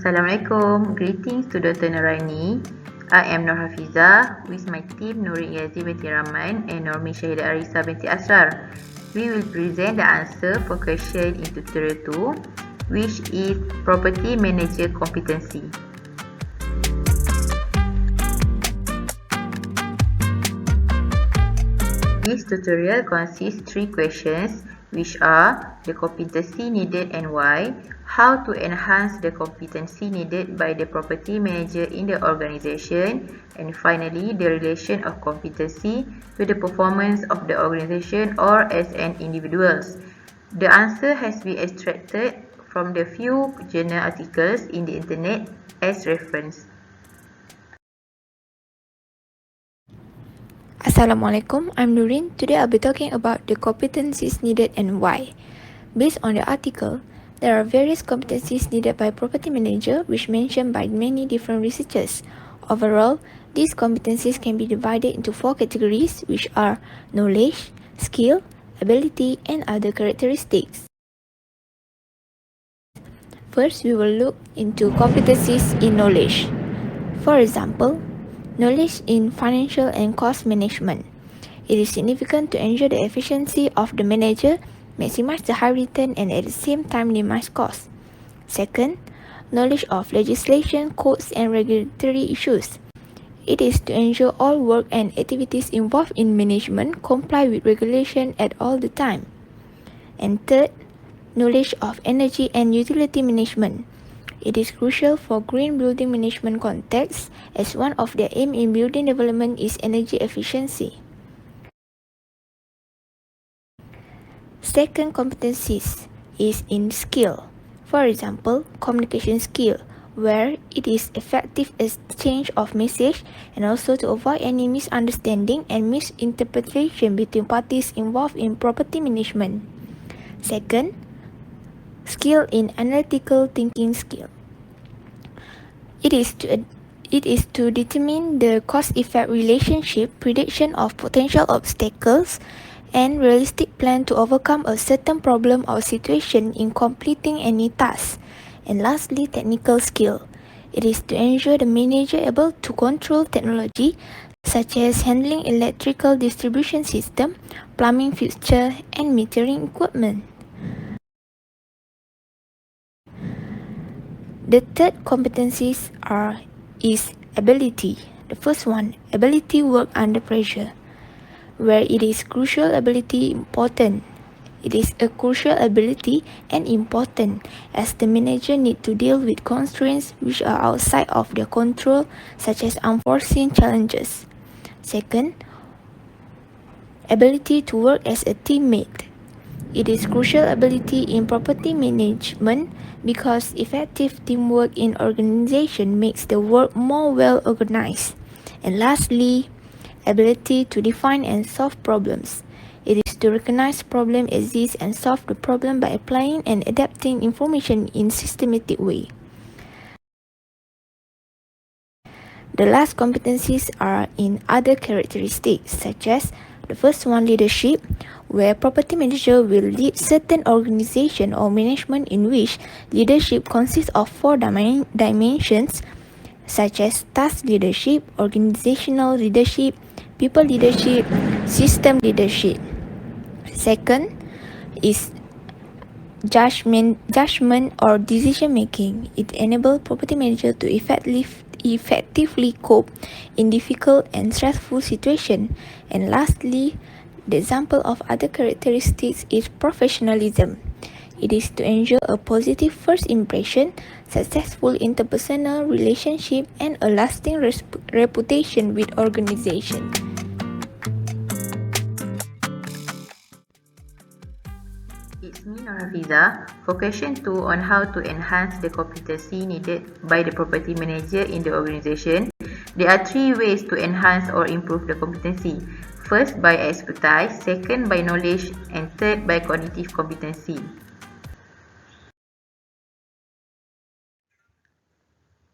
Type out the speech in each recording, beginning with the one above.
Assalamualaikum. Greetings to Dr. Nuraini. I am Nur Hafiza with my team Nurin Yazi binti Rahman and Normi Syahidah Arisa binti Asrar. We will present the answer for question in tutorial 2, which is property manager competency. This tutorial consists 3 questions, which are the competency needed and why, how to enhance the competency needed by the property manager in the organization, and finally the relation of competency to the performance of the organization or as an individual. The answer has been extracted from the few journal articles in the internet as reference. Assalamualaikum, I'm Nurin. Today I'll be talking about the competencies needed and why. Based on the article, there are various competencies needed by property manager which mentioned by many different researchers. Overall, these competencies can be divided into 4 categories which are knowledge, skill, ability, and other characteristics. First, we will look into competencies in knowledge. For example, knowledge in financial and cost management. It is significant to ensure the efficiency of the manager, maximize the high return and at the same time minimize costs. Second, knowledge of legislation, codes and regulatory issues. It is to ensure all work and activities involved in management comply with regulation at all the time. And third, knowledge of energy and utility management. It is crucial for green building management context as one of their aim in building development is energy efficiency. Second competencies is in skill. For example, communication skill, where it is effective exchange of message and also to avoid any misunderstanding and misinterpretation between parties involved in property management. Second, skill in analytical thinking skill. It is to determine the cause-effect relationship, prediction of potential obstacles, and realistic plan to overcome a certain problem or situation in completing any task. And lastly, technical skill. It is to ensure the manager able to control technology such as handling electrical distribution system, plumbing fixture, and metering equipment. The third competencies is ability. The first one, ability work under pressure, where it is crucial ability important. It is a crucial ability and important as the manager need to deal with constraints which are outside of their control, such as unforeseen challenges. Second, ability to work as a teammate. It is crucial ability in property management because effective teamwork in organization makes the work more well organized. And lastly, ability to define and solve problems. It is to recognize problem exists and solve the problem by applying and adapting information in systematic way. The last competencies are in other characteristics such as the first one, leadership, where property manager will lead certain organization or management in which leadership consists of 4 dimensions such as task leadership, organizational leadership, people leadership, system leadership. Second is judgment or decision making. It enables property manager to effectively cope in difficult and stressful situations. And lastly, the example of other characteristics is professionalism. It is to ensure a positive first impression, successful interpersonal relationship, and a lasting reputation with organization. It's me, Nur Hafiza. For question 2 on how to enhance the competency needed by the property manager in the organization, there are 3 ways to enhance or improve the competency. First, by expertise, second, by knowledge, and third, by cognitive competency.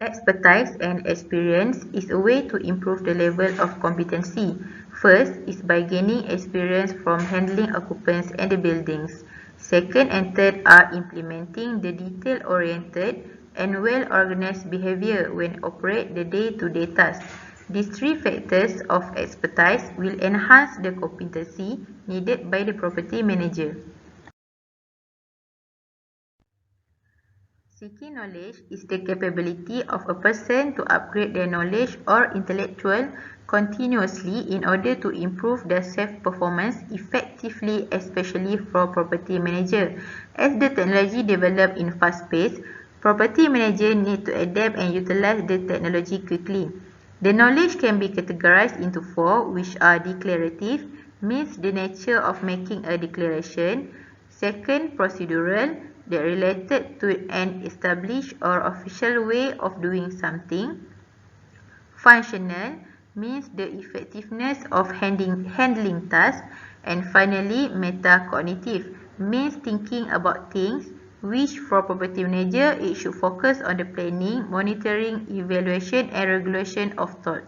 Expertise and experience is a way to improve the level of competency. First is by gaining experience from handling occupants and the buildings. Second and third are implementing the detail-oriented and well-organized behavior when operate the day-to-day tasks. These three factors of expertise will enhance the competency needed by the property manager. Seeking knowledge is the capability of a person to upgrade their knowledge or intellectual continuously in order to improve their self-performance effectively, especially for property manager. As the technology develops in fast pace, property manager need to adapt and utilize the technology quickly. The knowledge can be categorized into four, which are declarative, means the nature of making a declaration. Second, procedural, that related to an established or official way of doing something. Functional means the effectiveness of handling tasks. And finally, metacognitive means thinking about things, which for property manager, it should focus on the planning, monitoring, evaluation and regulation of thought.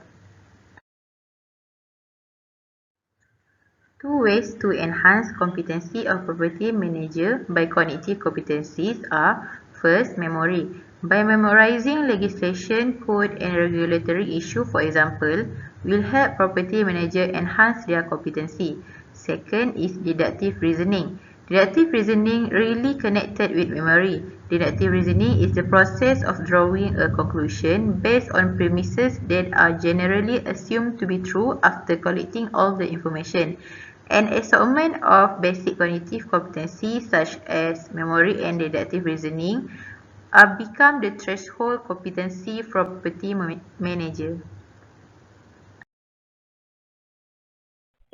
Two ways to enhance competency of property manager by cognitive competencies are: first, memory. By memorizing legislation, code and regulatory issue, for example, will help property manager enhance their competency. Second is deductive reasoning. Deductive reasoning really connected with memory. Deductive reasoning is the process of drawing a conclusion based on premises that are generally assumed to be true after collecting all the information. An assortment of basic cognitive competencies such as memory and deductive reasoning are become the threshold competency for property manager.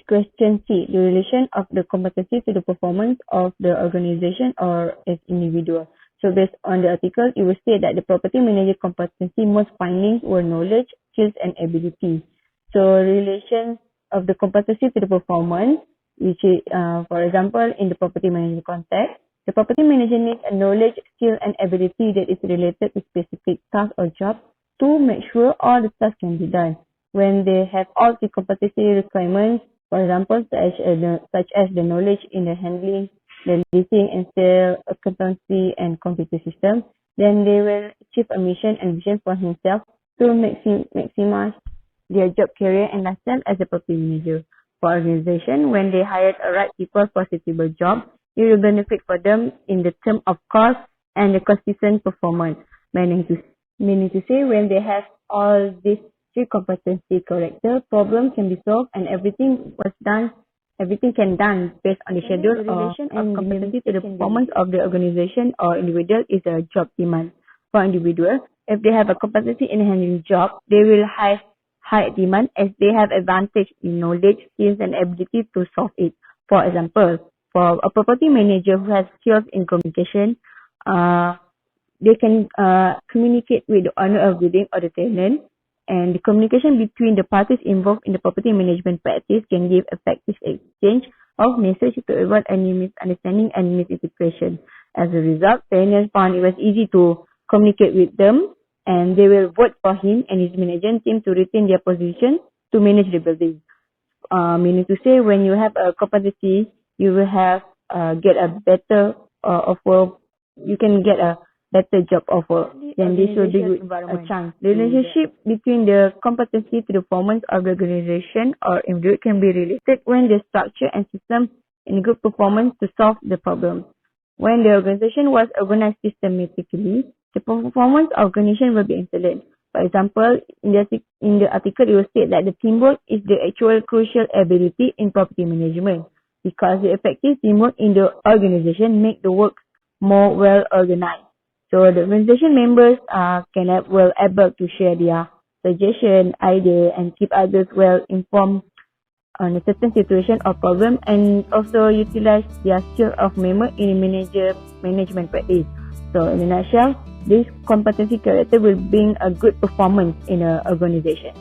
Question C. The relation of the competency to the performance of the organization or as individual. So based on the article, it will state that the property manager competency most findings were knowledge, skills and ability. So relation of the competency to the performance, which is, for example, in the property management context, the property manager needs a knowledge, skill and ability that is related to specific task or job to make sure all the tasks can be done. When they have all the competency requirements, for example, such as the knowledge in the handling, the leasing and sale, accountancy and computer systems, then they will achieve a mission and vision for himself to maximize their job career and lifestyle as a property manager. For organization, when they hire the right people for suitable job, it will benefit for them in the term of cost and the consistent performance. Meaning to say, when they have all these three competency character, problem can be solved and everything can done based on the schedule or and competency to the performance of the organization or individual is a job demand. For individual, if they have a competency in handling job, they will have high demand as they have advantage in knowledge, skills and ability to solve it. For example, for a property manager who has skills in communication, they can communicate with the owner of building or the tenant, and the communication between the parties involved in the property management practice can give effective exchange of message to avoid any misunderstanding and misinterpretation. As a result, tenants found it was easy to communicate with them, and they will vote for him and his management team to retain their position to manage the building. Meaning to say, when you have a competency, you will have get a better offer. You can get a better job offer. Then this will be a chance. The relationship between the competency to the performance of the organization or individual can be related when the structure and system in good performance to solve the problem. When the organization was organized systematically, the performance of organization will be excellent. For example, in the article, it will state that the teamwork is the actual crucial ability in property management because the effective teamwork in the organization make the work more well organized. So the organization members well able to share their suggestion, idea, and keep others well informed on a certain situation or problem, and also utilize their skill of memory in management practice. So in a nutshell, this competency character will bring a good performance in an organization.